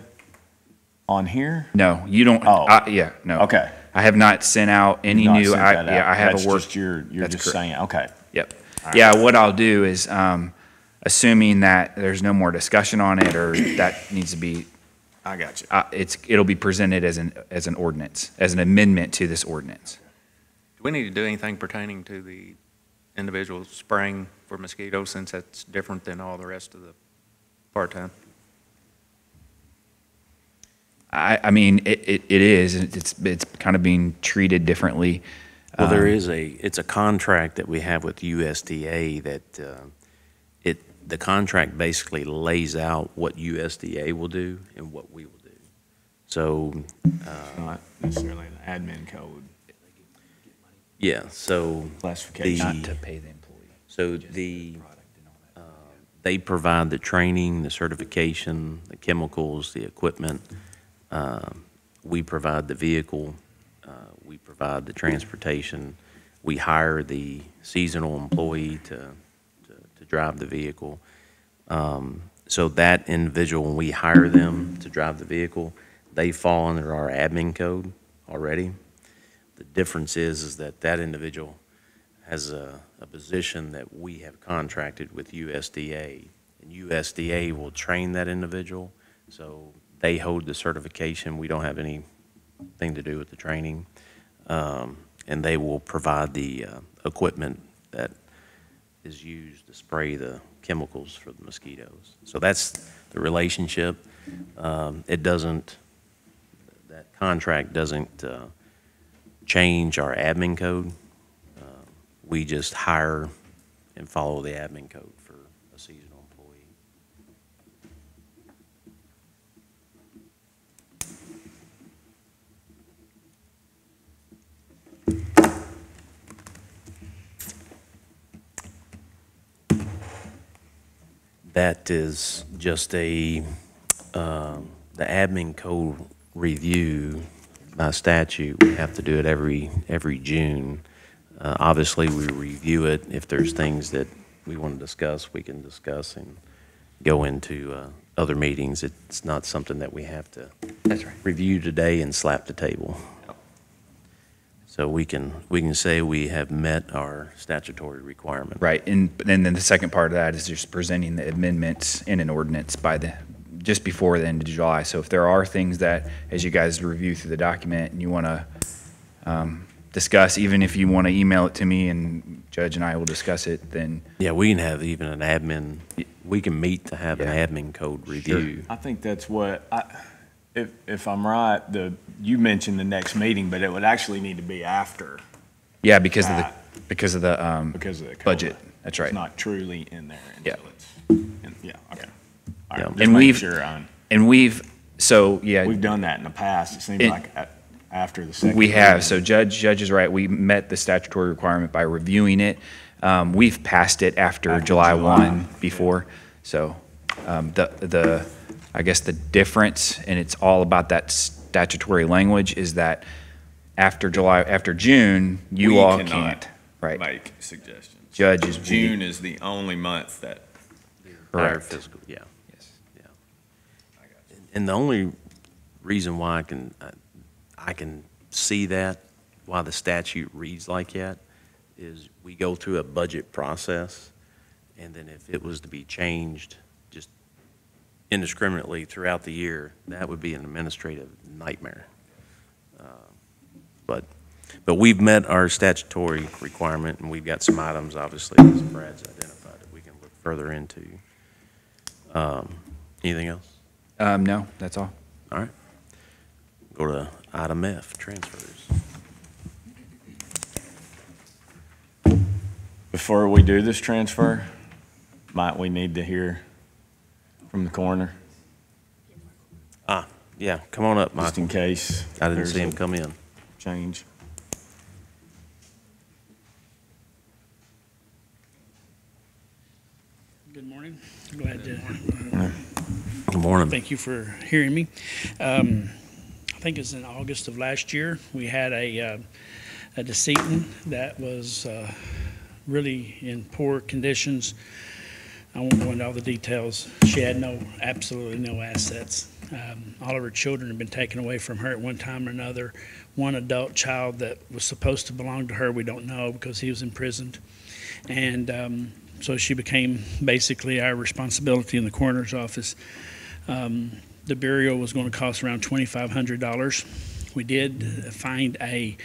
on here? No, you don't. Oh. Yeah, no. Okay. I have not sent out any Not new. sent that out. I have That's a work. just you're That's just correct. saying, okay. Yep. All right. Yeah, what I'll do is, assuming that there's no more discussion on it or that needs to be, I got you. it'll be presented as an ordinance, as an amendment to this ordinance. Do we need to do anything pertaining to the individual spraying for mosquitoes since that's different than all the rest of the part-time? I mean, it is. It's kind of being treated differently. Well, it's a contract that we have with USDA that the contract basically lays out what USDA will do and what we will do. So, Not necessarily an admin code yeah, so classification. Not to pay the employee. So they provide the training, the certification, the chemicals, the equipment. We provide the vehicle. We provide the transportation. We hire the seasonal employee to drive the vehicle. So that individual, when we hire them to drive the vehicle, they fall under our admin code already. The difference is that individual has a position that we have contracted with USDA, and USDA will train that individual. So they hold the certification. We don't have anything to do with the training. And they will provide the equipment that is used to spray the chemicals for the mosquitoes. So that's the relationship. That contract doesn't change our admin code. We just hire and follow the admin code for a seasonal employee. That is just the admin code review by statute. We have to do it every June. Obviously, we review it. If there's things that we want to discuss, we can discuss and go into other meetings. It's not something that we have to review today and slap the table. So we can say we have met our statutory requirement. Right, and then the second part of that is just presenting the amendments in an ordinance just before the end of July. So if there are things that, as you guys review through the document and you want to discuss, even if you want to email it to me and Judge and I will discuss it, then. Yeah, we can have even an admin, we can meet to have an admin code review. I think that's what, if I'm right, you mentioned the next meeting, but it would actually need to be after. Yeah, because of the code. budget. That's right. It's not truly in there until Yeah. it's, okay. All right, Yeah. just And make sure we've done that in the past. It seems like after the second. We have. meeting. So Judge is right. We met the statutory requirement by reviewing it. We've passed it after July 1 before. So I guess the difference, and it's all about that statutory language, is that after June, you We all cannot can't. Right. Make suggestions. Judges. June is the only month that. Higher Correct. fiscal, yeah. Yes. Yeah. And the only reason why I can see that, why the statute reads like that, is we go through a budget process, and then if it was to be changed just indiscriminately throughout the year, that would be an administrative nightmare. But we've met our statutory requirement, and we've got some items, obviously, as Brad's identified, that we can look further into. Anything else? No, that's all. All right. Go to item F, transfers. Before we do this transfer, might we need to hear from the coroner, Yeah, come on up, just Michael. in case? I didn't there's see a him come in. Change. Good morning. Glad to, Good morning. thank you for hearing me. I think it was in August of last year, we had a decedent that was really in poor conditions. I won't go into all the details. She had absolutely no assets. All of her children had been taken away from her at one time or another. One adult child that was supposed to belong to her, we don't know because he was imprisoned. And so she became basically our responsibility in the coroner's office. The burial was going to cost around $2,500. We did find a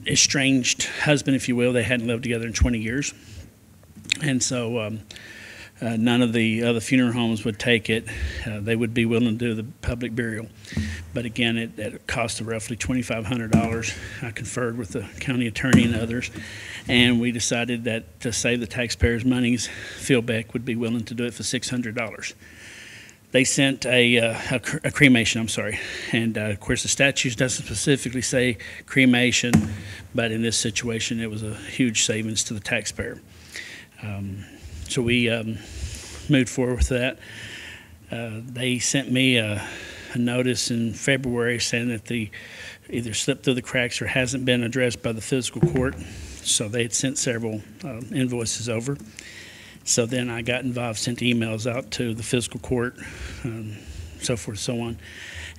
estranged husband, if you will. They hadn't lived together in 20 years. And so none of the other funeral homes would take it. They would be willing to do the public burial. But again, it cost roughly $2,500. I conferred with the county attorney and others, and we decided that to save the taxpayers' monies, Phil Beck would be willing to do it for $600. They sent a cremation, I'm sorry. And of course, the statute doesn't specifically say cremation, but in this situation, it was a huge savings to the taxpayer. So we moved forward with that. They sent me a notice in February saying that the either slipped through the cracks or hasn't been addressed by the fiscal court. So they had sent several invoices over. So then I got involved, sent emails out to the fiscal court, so forth, so on.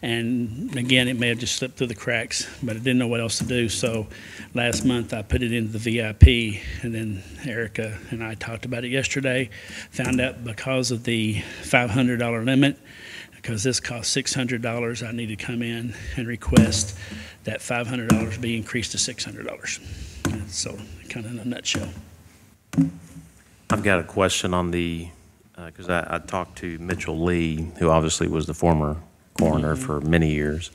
And again, it may have just slipped through the cracks, but I didn't know what else to do. So last month I put it into the VIP, and then Erica and I talked about it yesterday, found out because of the $500 limit, because this cost $600, I need to come in and request that $500 be increased to $600. So kind of in a nutshell. I've got a question on the, because I talked to Mitchell Lee, who obviously was the former coroner for many years,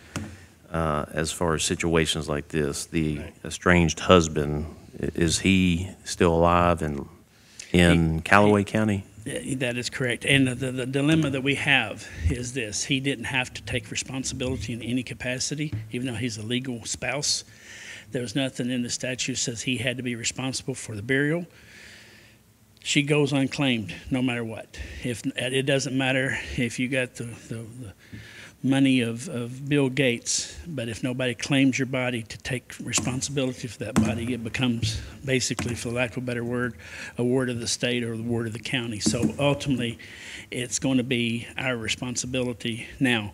as far as situations like this. The estranged husband, is he still alive in Callaway County? That is correct. And the dilemma that we have is this. He didn't have to take responsibility in any capacity, even though he's a legal spouse. There was nothing in the statute that says he had to be responsible for the burial. She goes unclaimed no matter what. It doesn't matter if you got the money of Bill Gates, but if nobody claims your body to take responsibility for that body, it becomes basically, for lack of a better word, a ward of the state or the ward of the county. So ultimately, it's going to be our responsibility. Now,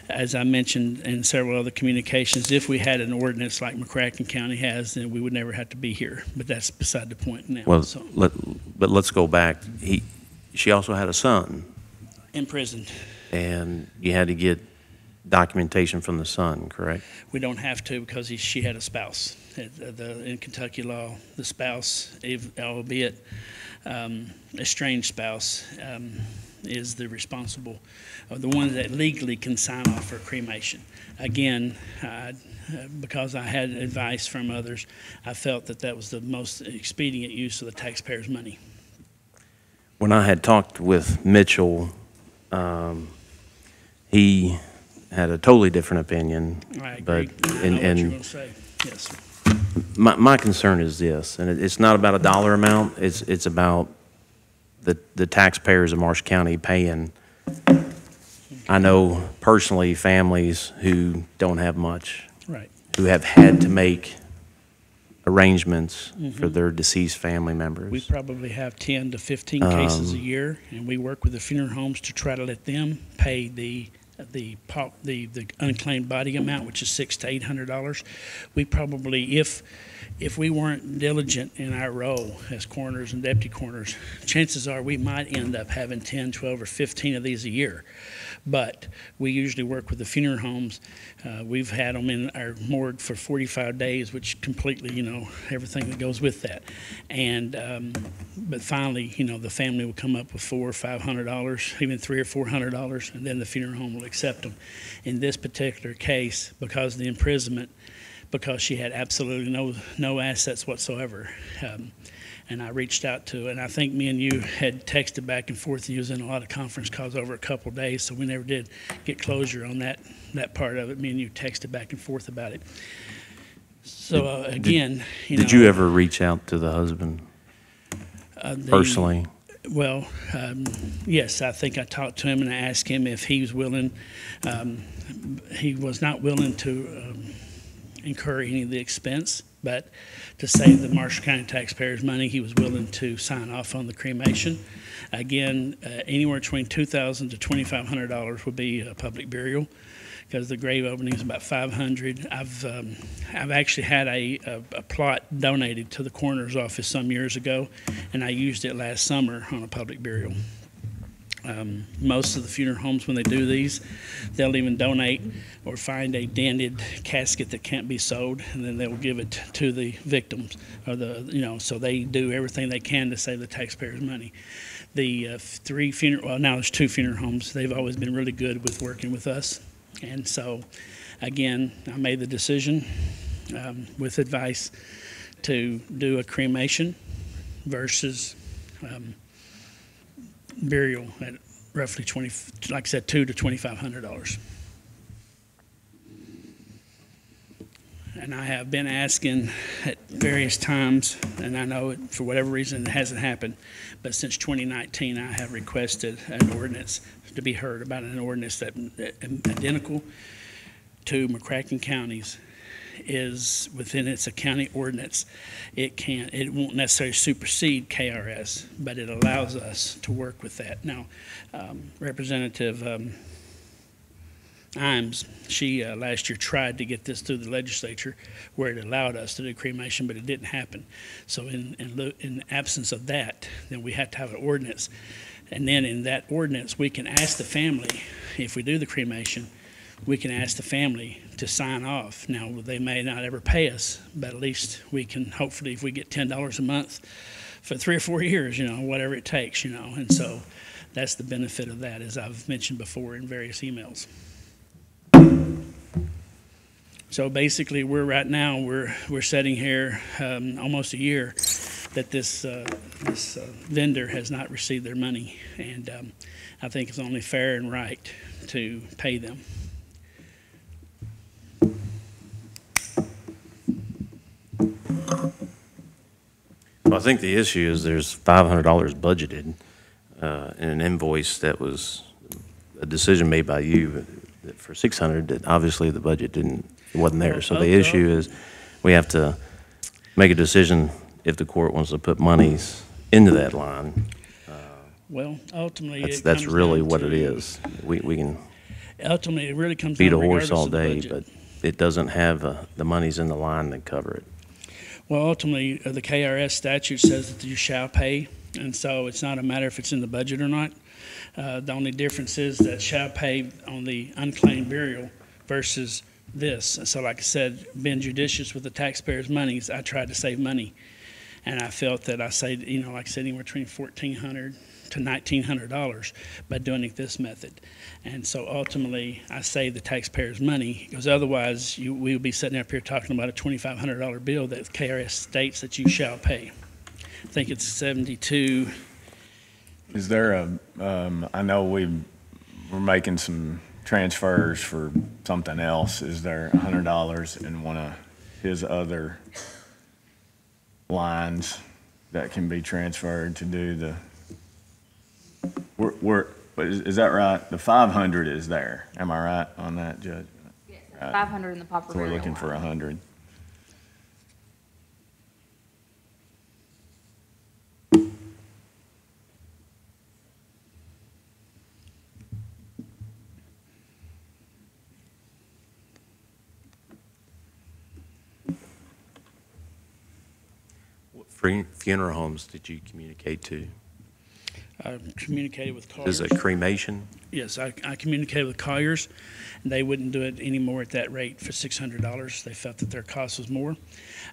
as I mentioned in several other communications, if we had an ordinance like McCracken County has, then we would never have to be here. But that's beside the point now. Well, so. but let's go back. She also had a son. Imprisoned. And you had to get documentation from the son, correct? We don't have to because she had a spouse. In Kentucky law, the spouse, albeit estranged spouse, is the responsible, the one that legally can sign off for cremation. Again, because I had advice from others, I felt that that was the most expedient use of the taxpayers' money. When I had talked with Mitchell, he had a totally different opinion. I agree. But I know what you're going to say. Yes. My concern is this, and it's not about a dollar amount. It's about the taxpayers of Marshall County paying. I know personally families who don't have much, right, who have had to make arrangements for their deceased family members. We probably have 10 to 15 cases a year, and we work with the funeral homes to try to let them pay the unclaimed body amount, which is $600 to $800. We probably, if we weren't diligent in our role as coroners and deputy coroners, chances are we might end up having 10, 12, or 15 of these a year. But we usually work with the funeral homes. We've had them in our morgue for 45 days, which completely, everything that goes with that. And but finally, the family will come up with $400 or $500, even $300 or $400, and then the funeral home will accept them. In this particular case, because of the imprisonment, because she had absolutely no assets whatsoever. And I reached out to, and I think me and you had texted back and forth, using a lot of conference calls over a couple of days, so we never did get closure on that part of it. Me and you texted back and forth about it. So again, Did you ever reach out to the husband personally? Well, yes, I think I talked to him and I asked him if he was willing. He was not willing to incur any of the expense, but to save the Marshall County taxpayers' money, he was willing to sign off on the cremation. Again, anywhere between $2,000 to $2,500 would be a public burial, because the grave opening is about $500. I've actually had a plot donated to the coroner's office some years ago, and I used it last summer on a public burial. Most of the funeral homes, when they do these, they'll even donate or find a dented casket that can't be sold, and then they'll give it to the victims, or so they do everything they can to save the taxpayers' money. The three funeral, well, now there's two funeral homes. They've always been really good with working with us. And so, again, I made the decision with advice to do a cremation versus burial at roughly like I said, $200 to $2,500. And I have been asking at various times, and I know for whatever reason it hasn't happened, but since 2019 I have requested an ordinance to be heard about an ordinance that identical to McCracken County's is within its a county ordinance. It won't necessarily supersede KRS, but it allows us to work with that. Now, Representative Imes, she last year tried to get this through the legislature where it allowed us to do cremation, but it didn't happen. So in absence of that, then we have to have an ordinance. And then in that ordinance, we can ask the family, if we do the cremation, we can ask the family to sign off. Now, they may not ever pay us, but at least we can, hopefully, if we get $10 a month for 3 or 4 years, whatever it takes, And so that's the benefit of that, as I've mentioned before in various emails. So basically, right now we're sitting here almost a year that this vendor has not received their money, and I think it's only fair and right to pay them. Well, I think the issue is there's $500 budgeted in an invoice that was a decision made by you for $600 that obviously the budget wasn't there. So the issue is we have to make a decision if the court wants to put monies into that line. Well, ultimately, That's really what it is. We can ultimately it really comes beat a down horse all regardless day, of the budget. but it doesn't have the monies in the line that cover it. Well, ultimately, the KRS statute says that you shall pay, and so it's not a matter if it's in the budget or not. The only difference is that shall pay on the unclaimed burial versus this. So like I said, being judicious with the taxpayers' monies, I tried to save money. And I felt that I saved, like I said, anywhere between $1,400 to $1,900 by doing it this method. And so ultimately, I saved the taxpayers' money, because otherwise we would be sitting up here talking about a $2,500 bill that KRS states that you shall pay. I think it's 72. Is there I know we're making some transfers for something else. Is there $100 in one of his other lines that can be transferred to do the, is that right? The 500 is there. Am I right on that, Judge? Yes, Right. 500 in the pauper So we're burial looking for line. 100. What funeral homes did you communicate to? I communicated with Colliers. Is it cremation? Yes, I communicated with Colliers, and they wouldn't do it anymore at that rate for $600. They felt that their cost was more.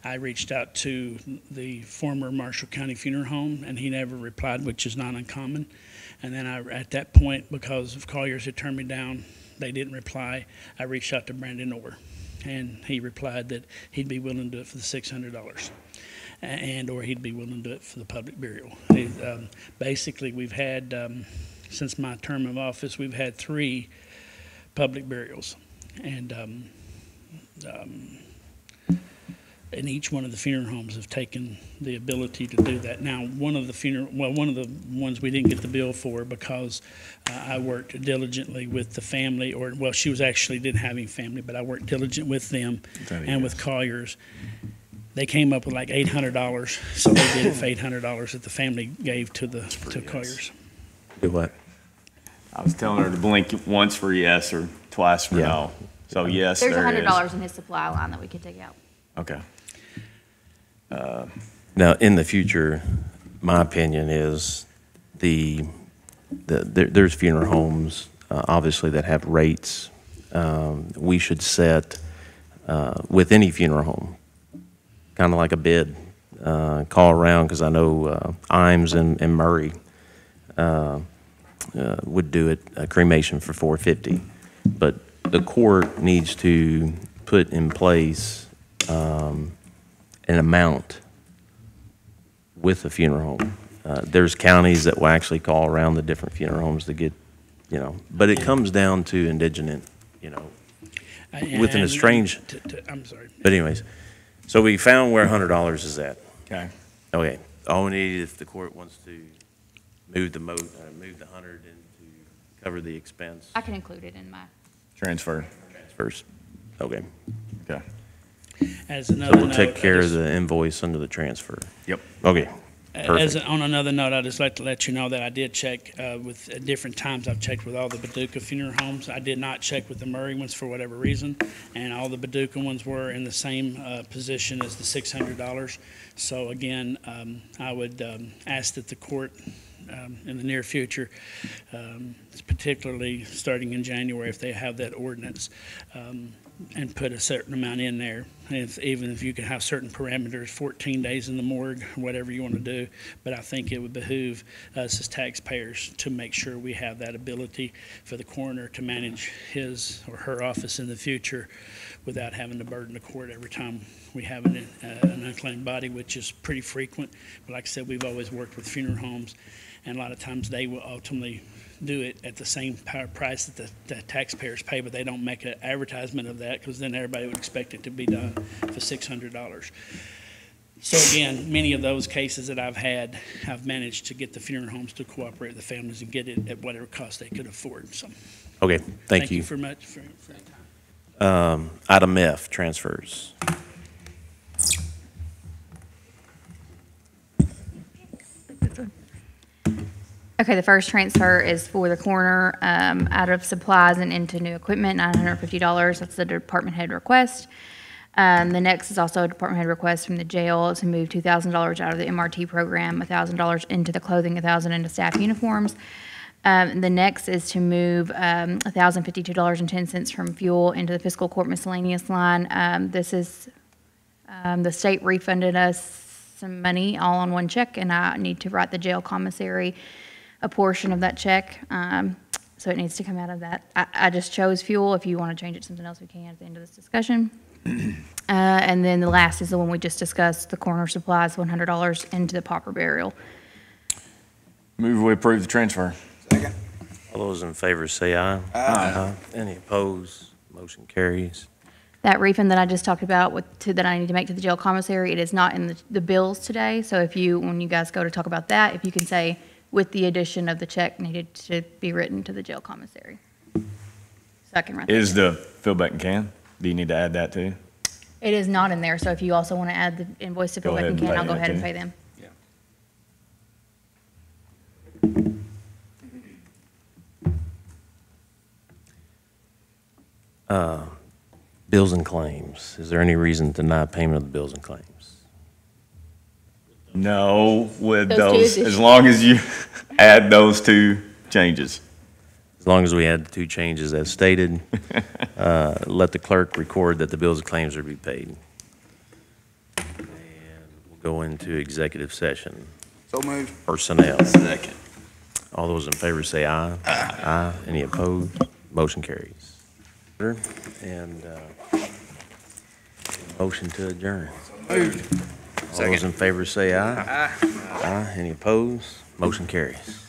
I reached out to the former Marshall County Funeral Home, and he never replied, which is not uncommon. And then at that point, because of Colliers had turned me down, they didn't reply. I reached out to Brandon Orr, and he replied that he'd be willing to do it for the $600. Or he'd be willing to do it for the public burial. Basically, we've had, since my term of office, we've had 3 public burials. And each one of the funeral homes have taken the ability to do that. Now, one of the ones we didn't get the bill for because I worked diligently with the family, she was actually didn't have any family, but I worked diligent with them and with Colliers. They came up with like $800, so they did it for $800 that the family gave to Colliers. Do what? I was telling her to blink once for yes or twice for no. So yes, There's there is. $100 in his supply line that we could take out. Okay. Now, in the future, my opinion is there's funeral homes, obviously, that have rates. We should set, with any funeral home, kind of like a bid, call around, because I know Imes and Murray would do it, a cremation for $450. But the court needs to put in place an amount with the funeral home. There's counties that will actually call around the different funeral homes to get, but it comes down to indigent, with an estranged. I'm sorry. But anyways, so we found where $100 is at. Okay. Okay, all we need, if the court wants to move the 100 and to cover the expense. I can include it in my, Transfer. First, okay. Okay. As So another we'll take note, care of the invoice under the transfer. Yep. Okay, As perfect. on another note, I'd just like to let you know that I did check with at different times. I've checked with all the Paducah funeral homes. I did not check with the Murray ones for whatever reason, and all the Paducah ones were in the same position as the $600. So again, I would ask that the court in the near future, particularly starting in January, if they have that ordinance, and put a certain amount in there. Even if you can have certain parameters, 14 days in the morgue, whatever you want to do. But I think it would behoove us as taxpayers to make sure we have that ability for the coroner to manage his or her office in the future without having to burden the court every time we have an unclaimed body, which is pretty frequent. But like I said, we've always worked with funeral homes, and a lot of times they will ultimately do it at the same price that the taxpayers pay, but they don't make an advertisement of that because then everybody would expect it to be done for $600. So again, many of those cases that I've had, I've managed to get the funeral homes to cooperate with the families and get it at whatever cost they could afford. So Okay, thank you. you very much for your time. Item F, transfers. okay, the first transfer is for the coroner, out of supplies and into new equipment, $950. That's the department head request. The next is also a department head request from the jail to move $2,000 out of the MRT program, $1,000 into the clothing, $1,000 into staff uniforms. The next is to move $1,052.10 from fuel into the fiscal court miscellaneous line. This is, the state refunded us some money all on one check, and I need to write the jail commissary a portion of that check. So it needs to come out of that. I just chose fuel. If you want to change it to something else, we can at the end of this discussion. And then the last is the one we just discussed, the coroner supplies, $100 into the pauper burial. Move we approve the transfer. All those in favor say aye. Aye. Any opposed? Motion carries. That refund that I just talked about that I need to make to the jail commissary, it is not in the bills today. So if you, when you guys go to talk about that, if you can say with the addition of the check needed to be written to the jail commissary. So I can write that Is down. the Philbeck and Can? Do you need to add that too? It is not in there, so if you also want to add the invoice to Go Philbeck ahead and and Ken, pay I'll go that ahead and too. pay them. Bills and claims. Is there any reason to deny payment of the bills and claims? No, with Those two those, additions. as long as you add those two changes. As long as we add the two changes as stated, let the clerk record that the bills and claims are to be paid. And we'll go into executive session. So moved. Personnel. Second. All those in favor say aye. Aye. Any opposed? Motion carries. And motion to adjourn. Moved. All those in favor say aye. Aye. Any opposed? Motion carries.